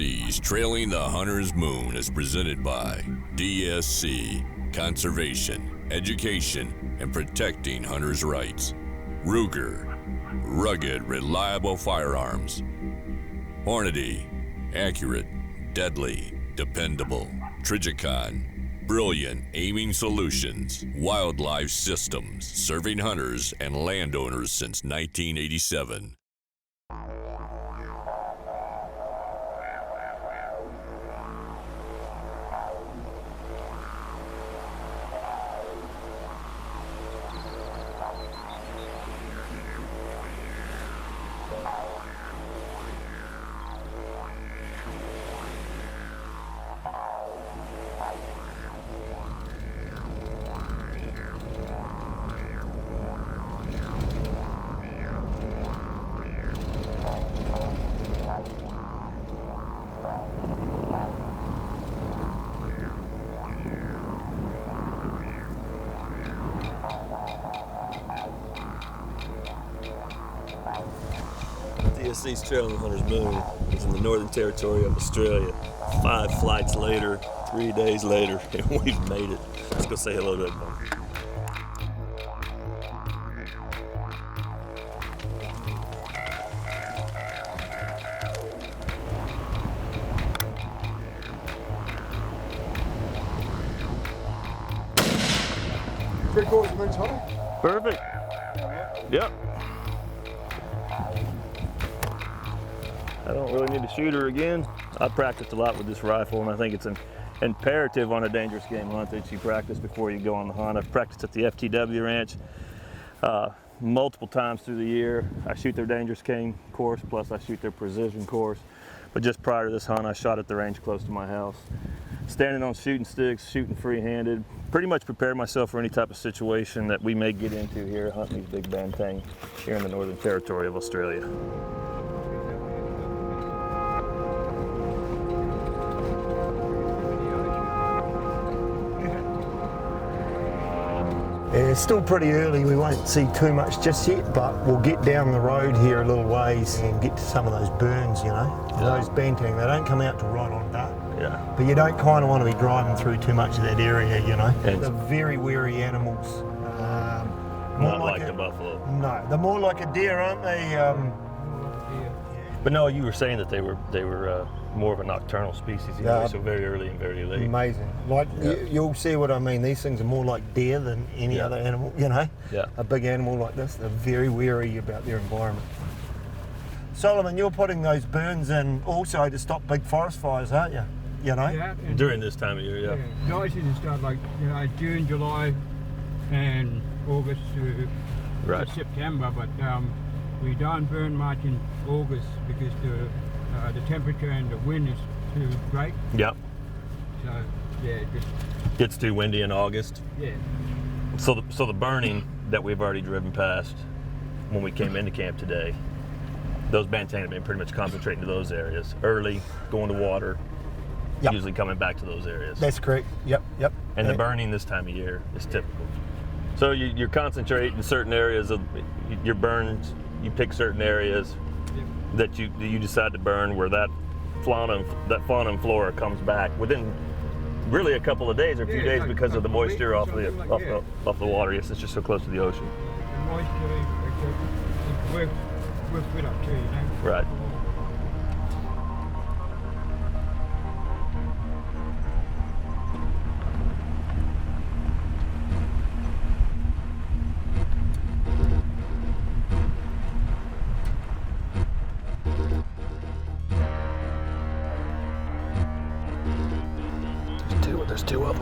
DSC's Trailing the Hunter's Moon is presented by DSC, Conservation, Education, and Protecting Hunters' Rights. Ruger, rugged, reliable firearms. Hornady, accurate, deadly, dependable. Trijicon, brilliant aiming solutions. Wildlife Systems, serving hunters and landowners since 1987. DSC's Trailing the Hunter's Moon is in the Northern Territory of Australia. 5 flights later, 3 days later, and we've made it. Let's go say hello to everyone. Perfect. Yep. I don't really need to shoot her again. I practiced a lot with this rifle, and I think it's an imperative on a dangerous game hunt that you practice before you go on the hunt. I've practiced at the FTW ranch multiple times through the year. I shoot their dangerous game course, plus I shoot their precision course. But just prior to this hunt, I shot at the range close to my house. Standing on shooting sticks, shooting free-handed, pretty much prepared myself for any type of situation that we may get into here hunting these big Banteng here in the Northern Territory of Australia. It's still pretty early, we won't see too much just yet, but we'll get down the road here a little ways and get to some of those burns, you know. Yeah. Those Banteng, they don't come out to right on dark. Yeah. But you don't kind of want to be driving through too much of that area, you know. They're very wary animals. Not like the buffalo. No, they're more like a deer, aren't they? But no, you were saying that they were more of a nocturnal species, anyway, so very early and very late. Amazing. Like you'll see what I mean. These things are more like deer than any other animal. You know, a big animal like this, they're very wary about their environment. Solomon, you're putting those burns in also to stop big forest fires, aren't you? You know, during this time of year, Dry season start like June, July, and August to September, but we don't burn much in August because the temperature and the wind is too great. Yep. So it just gets too windy in August. Yeah. So the burning that we've already driven past when we came into camp today, those Banteng have been pretty much concentrating to those areas. Early, going to water, usually coming back to those areas. That's correct. Yep. And the burning this time of year is typical. So you're concentrating in certain areas of your burns. You pick certain areas that you decide to burn where that fauna and flora comes back within really a couple of days or a few days because of the moisture off the water. Yes, it's just so close to the ocean. The moisture, it works good up too, you know. Right.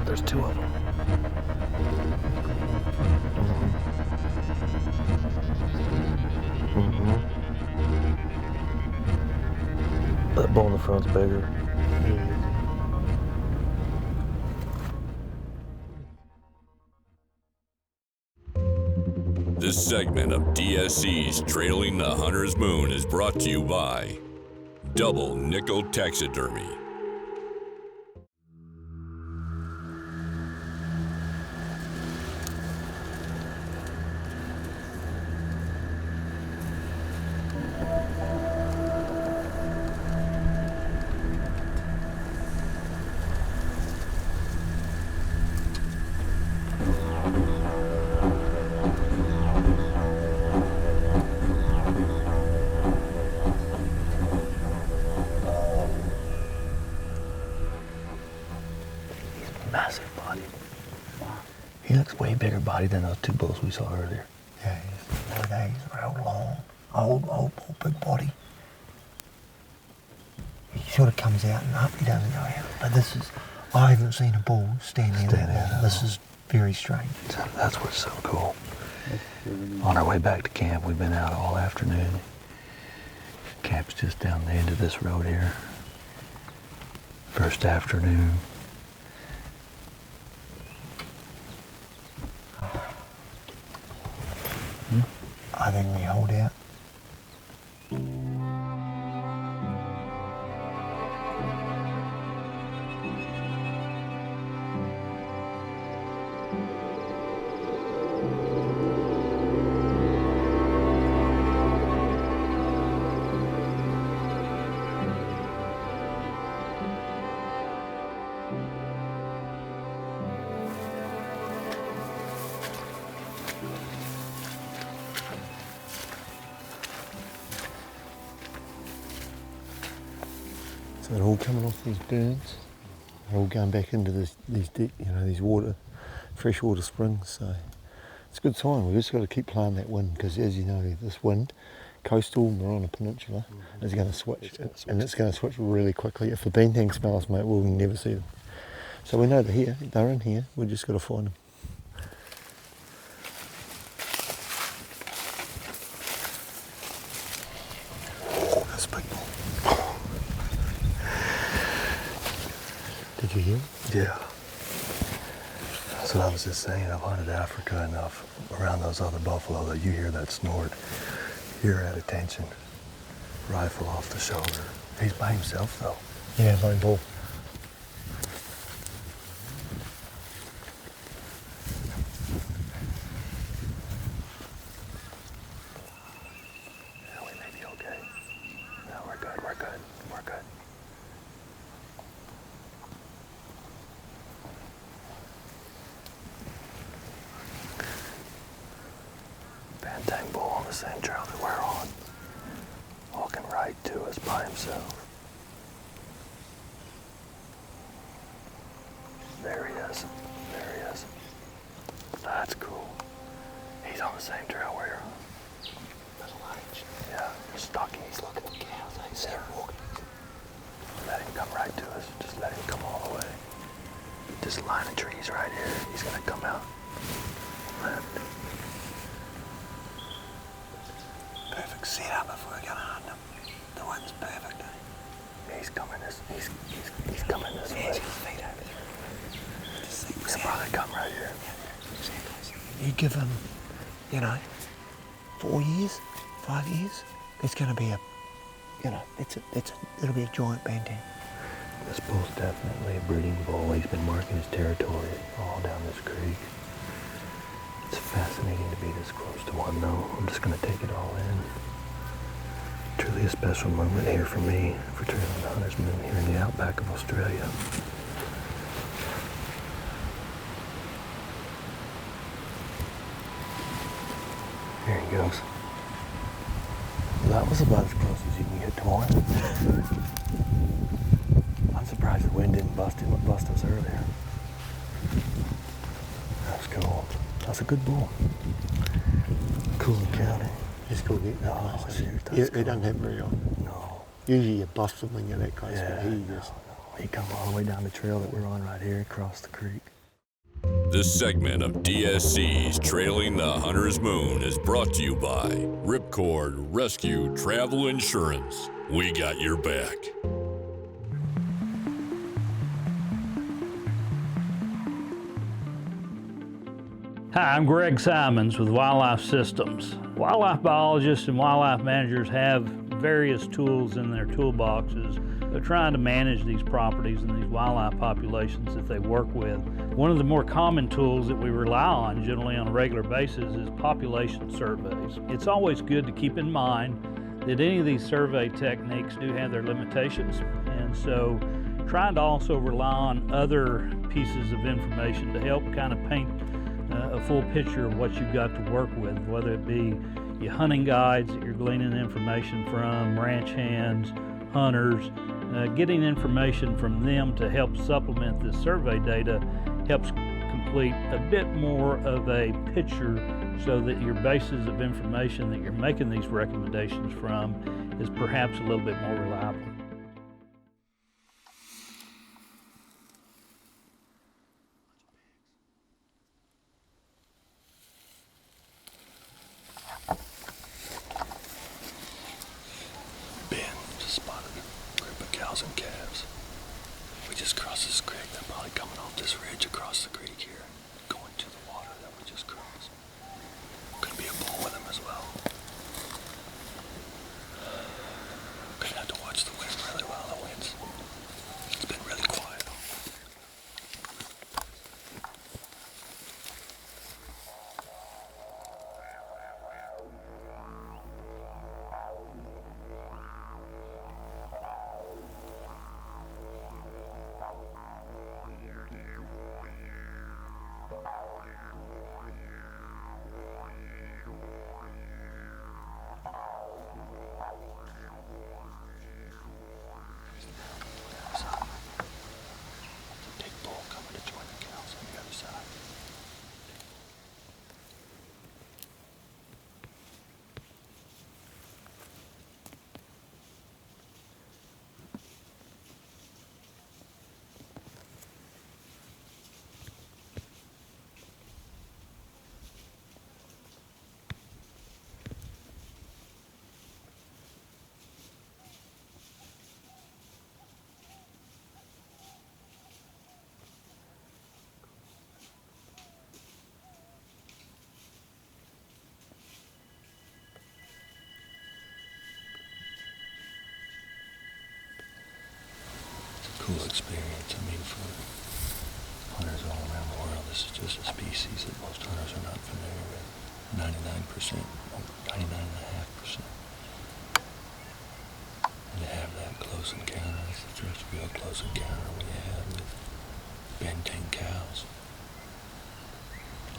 There's two of them. That bull in the front's bigger. This segment of DSC's Trailing the Hunter's Moon is brought to you by Double Nickel Taxidermy. massive body. He looks way bigger body than those 2 bulls we saw earlier. Yeah, he's real long, old big body. He sort of comes out and up, he doesn't go out. But this is, I haven't seen a bull stand there that long. This is very strange. So that's what's so cool. On our way back to camp, we've been out all afternoon. Camp's just down the end of this road here. First afternoon. I think we hold out. So they're all coming off these burns. They're all going back into these deep, these freshwater springs. So it's a good sign. We've just got to keep playing that wind because, as you know, this wind, coastal, we're on a peninsula, is going to switch, and it's going to switch really quickly. If the Banteng smells, mate, we'll never see them. So we know they're here. They're in here. We've just got to find them. That's a big bull. Did you hear him? Yeah. So I was just saying, I've hunted Africa enough around those other buffalo that you hear that snort. You're at attention. Rifle off the shoulder. He's by himself though. Yeah, lone bull. Yeah, we may be okay. No, we're good, we're good, we're good. Banteng bull on the same trail that we're on. Walking right to us by himself. There he is. There he is. That's cool. He's on the same trail we're on. Little H. Yeah, stocky. He's looking at the cows. He's there walking. Let him come right to us. Just let him come all the way. This line of trees right here. He's gonna come out. Left. Perfect setup if we're gonna hunt him. The wind's perfect. He's coming this. He's coming this way. His feet over there. He'll probably come right here. You give him, 4 years, 5 years, it's gonna be it'll be a giant Banteng. This bull's definitely a breeding bull. He's been marking his territory all down this creek. It's fascinating to be this close to one though. I'm just gonna take it all in. Truly a special moment here for me, for trailing the hunter's moon here in the outback of Australia. Here he goes. That was about as close as you can get to one. I'm surprised the wind didn't bust us earlier. That's cool. That's a good bull. Cool encounter. It's cool getting that close. It doesn't happen very often. No. Usually you bust them when you're that close, Yeah, but he just... He come all the way down the trail that we're on right here across the creek. This segment of DSC's Trailing the Hunter's Moon is brought to you by Ripcord Rescue Travel Insurance. We got your back. Hi, I'm Greg Simons with Wildlife Systems. Wildlife biologists and wildlife managers have various tools in their toolboxes. They're trying to manage these properties and these wildlife populations that they work with. One of the more common tools that we rely on generally on a regular basis is population surveys. It's always good to keep in mind that any of these survey techniques do have their limitations, and so trying to also rely on other pieces of information to help kind of paint a full picture of what you've got to work with, whether it be your hunting guides that you're gleaning information from, ranch hands, hunters, Getting information from them to help supplement this survey data helps complete a bit more of a picture so that your basis of information that you're making these recommendations from is perhaps a little bit more reliable. Ben just spotted a group of cows and calves. We just crossed this creek. They're probably coming off this ridge across the creek here, going to the water that we just crossed. Could be a bull with them as well. Gonna have to watch the wind really well. The wind's, it's been really quiet. Cool experience. I mean, for hunters all around the world, this is just a species that most hunters are not familiar with. 99%, 99.5%. And to have that close encounter, that's the first real close encounter we had with Banteng cows.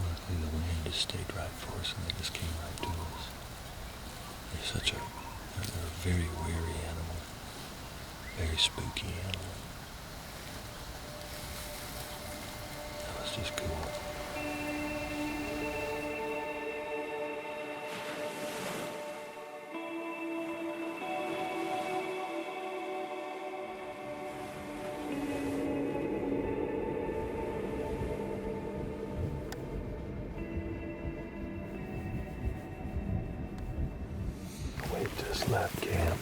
Luckily, the wind just stayed right for us, and they just came right to us. They're they're a very wary animal, very spooky animal. Just cool. We've just left camp.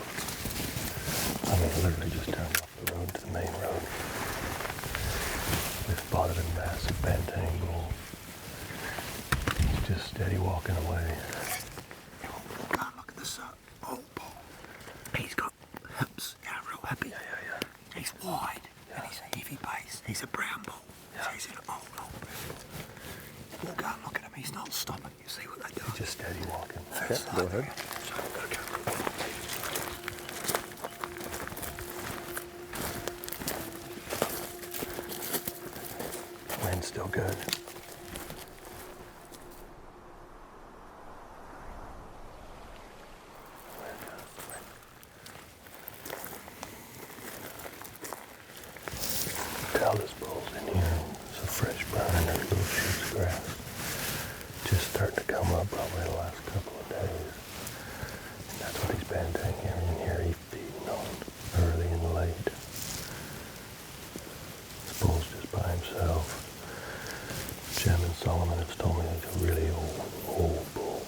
I mean, literally just turned off the road to the main road. We spotted a massive Banteng bull. He's just steady walking away. God, look at this old bull. He's got hips, real hippie. Yeah. He's wide, and he's a heavy base. He's a brown bull. Yeah. So he's an old bull. Walk out and look at him. He's not stopping. You see what they do? He's just steady walking. First Go ahead. So we've got to go. Wind's still good. Tell this bull's in here. It's a fresh brown and there's little shoots of grass. Just starting to come up probably the last couple of days. And that's what these Banteng here in here he's feeding on early and late. This bull's just by himself. Jim and Solomon have told me he's a really old bull.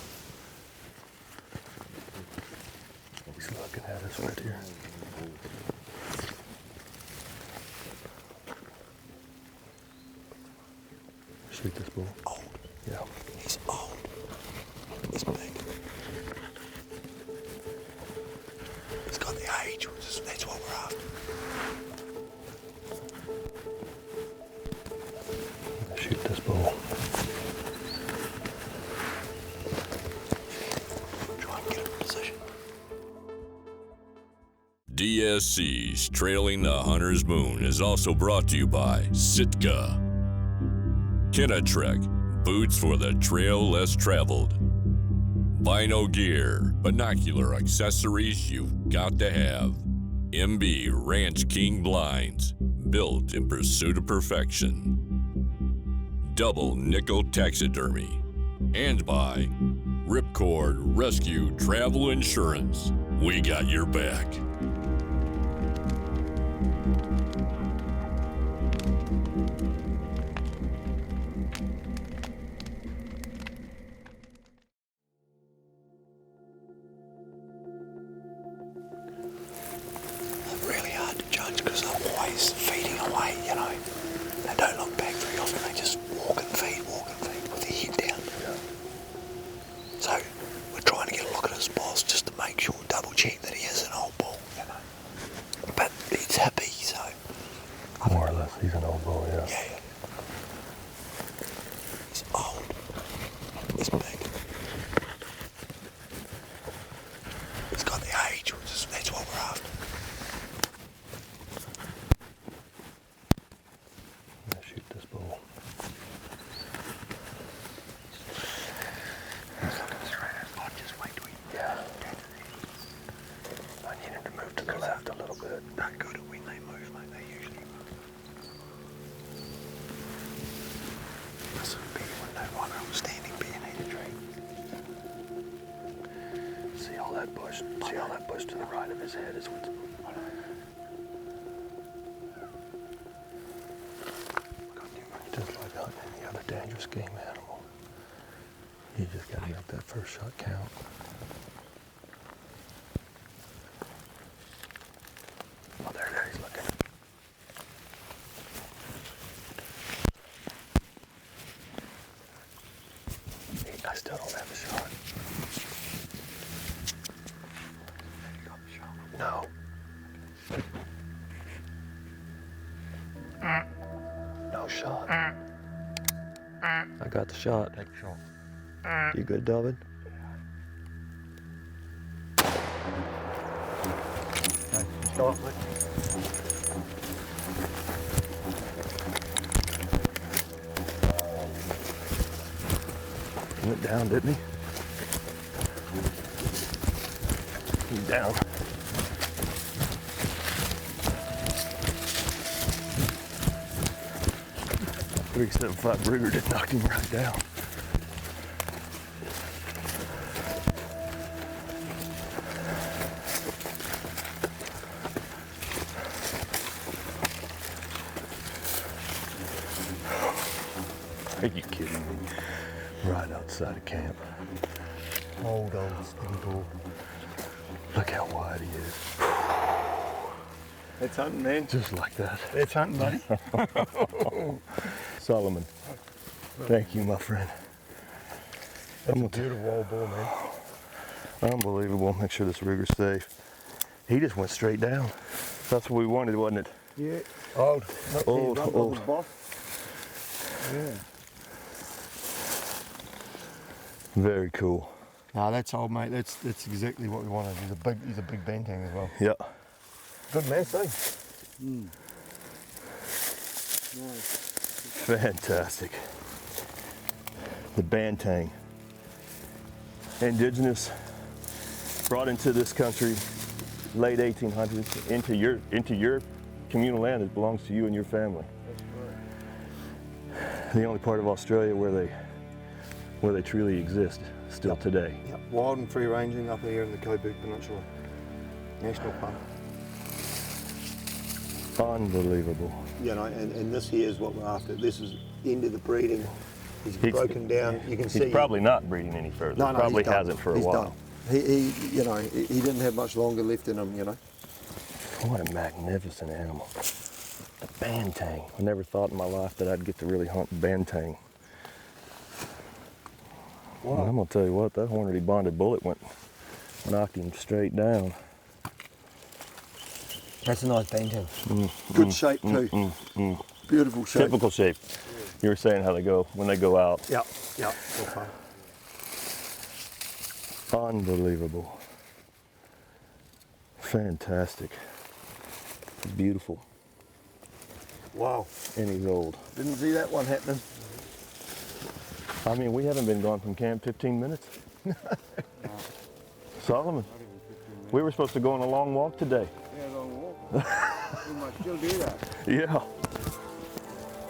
He's looking at us right here. Shoot this bull. Old. Yeah. He's old. He's big. He's got the age. That's what we're after. Shoot this bull. Try and get him in position. DSC's Trailing the Hunter's Moon is also brought to you by Sitka. Kinatrek, boots for the trail less traveled. Bino gear, binocular accessories you've got to have. MB Ranch King blinds, built in pursuit of perfection. Double nickel taxidermy. And by Ripcord Rescue Travel Insurance. We got your back. Really hard to judge because I'm always feeding away, you know. They don't look back very often, they just walk and feed with their head down. Yeah. So we're trying to get a look at his boss just to make sure, double check that he is an old bull, you know. But he's happy, so. More or less, he's an old bull, yeah. Yeah. He's old. He's big. He's got the age, that's what we're after. Shoot this bull. I'll just wait till he... Yeah. I need him to move to the left a little bit. Don't go to when they move, mate. They usually move. This would be when no one else standing beneath a tree. See all that bush? See all that bush to the right of his head is what's... Just like hunting any other dangerous game animal. You just gotta make that first shot count. Oh, there he's looking. I still don't have a shot. No. No shot. I got the shot. Take a shot. You good, David? Start with. He went down, didn't he? He's down. 375 Brigger just knocked him right down. Are you kidding me? Right outside of camp. Old skinny bull. Look how wide he is. That's hunting, man. Just like that. That's hunting, buddy. Solomon, thank you, my friend. That's a beautiful old bull, man. Unbelievable. Make sure this rigger's safe. He just went straight down. That's what we wanted, wasn't it? Yeah. Old. Old. Boss. Yeah. Very cool. No, that's old, mate. That's exactly what we wanted. He's a big Banteng as well. Yeah. Good man, see? Nice. Fantastic. The Banteng. Indigenous, brought into this country late 1800s into your communal land that belongs to you and your family. That's right. The only part of Australia where they truly exist still today. Yep. Wild and free ranging up here in the Cobourg Peninsula National Park. Unbelievable. You know, and this here is what we're after. This is end of the breeding. He's broken down. You can see. He's probably not breeding any further. No, probably he's done. hasn't for a He's while. done. He didn't have much longer left in him, you know. What a magnificent animal. The Banteng. I never thought in my life that I'd get to really hunt Banteng. Wow. I'm gonna tell you what, that hornady bonded bullet knocked him straight down. That's a nice Banteng. Good shape too. Beautiful shape. Typical shape. You were saying how they go when they go out. Yep. Okay. Unbelievable. Fantastic. Beautiful. Wow. And he's old. Didn't see that one happening. I mean, we haven't been gone from camp 15 minutes. Solomon, we were supposed to go on a long walk today. Yeah, long walk. You must still do that. Yeah.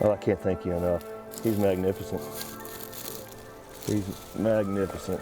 Well, I can't thank you enough. He's magnificent. He's magnificent.